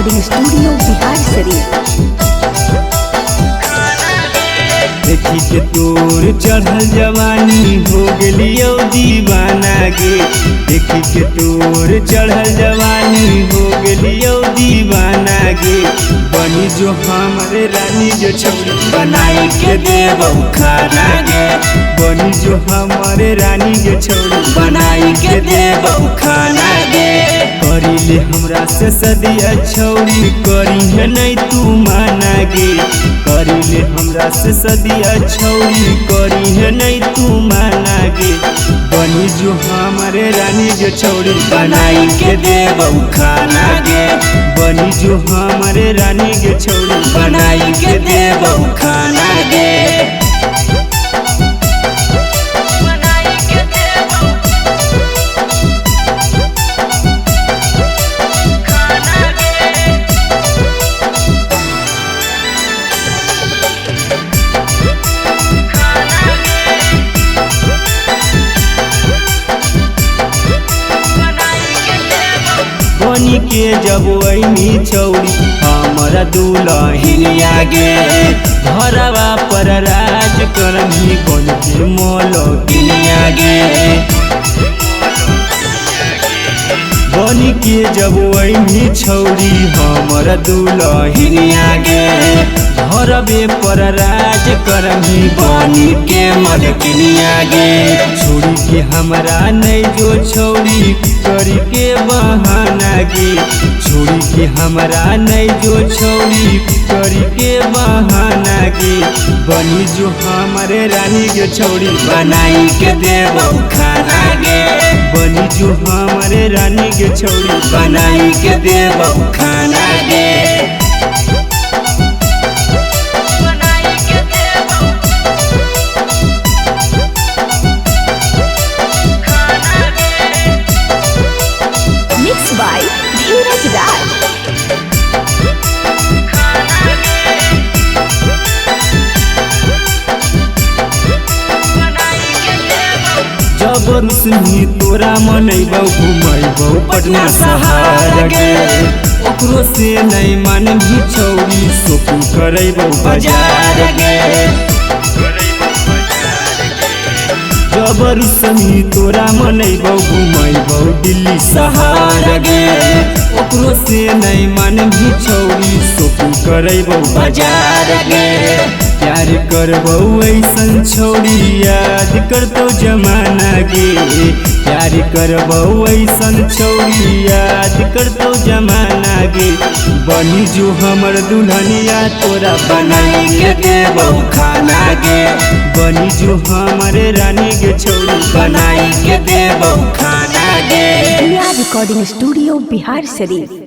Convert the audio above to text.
Recording studio Bihar Sharif. देखी के तोर चढ़ल जवानी हो गेलियो दीवाना गे। देखी के तोर चढ़ल जवानी हो गेलियो दीवाना गे। बनी जो हमारे रानी जो छौरी बनाई के देबौ खाना गे। बनी जो हमारे रानी जो छौरी बनाई के देबौ खाना गे। करी ले हमरा से सदिया छौरी करी है नहीं तू माना गे। करी ले हमरा से सदिया छौरी करी है नहीं तू माना गे। बनी जो हमारे रानी जो छौरी बनाई के देबौ खाना गे। बनी जो हमारे रानी के छौरी बनाई के देबौ खाना गे। बनी के जब वही छौरी हमारा दुल्हनिया गे। घरवा पर राज करमी बन के मोलकिनिया गे। बनी के जब वही छौरी हमारा दुल्हनिया गे। घरवे पर राज करमी बनी के मलकिनिया गे। छोड़ी के हमरा नहीं जो छौरी करी के बहाना गे। छोड़ी के हमरा नहीं जो छौरी करी के बहाना गे। बनी जो हमारे रानी के छौरी बनाई के देबौ खाना गे। बनी जो हमारे रानी के छौरी बनाई के देबौ खाना गे। मिक्स बाय धीरज राज। जबर सुनी तोरा मनैबौ घुमैबौ पटना शहर गे। ओकरो से नहीं मान भी छौरी शॉपिंग करैबौ बाजार गे। जबर सुनी तोरा मनैबौ घुमैबौ दिल्ली शहर गे। ओकरो से नहीं मान भी छौरी शॉपिंग करैबौ बाजार गे। प्यार करबौ ऐसन छौरी याद करतौ जमाना गे। प्यार करबौ ऐसन छौरी याद करतौ जमाना गे। बनी जो हमर दुल्हनिया तोरा बनाई के देबौ खाना गे। बनी जो हमारे रानी के छौरी बनाई के देबौ खाना गे। Recording studio Bihar Sharif.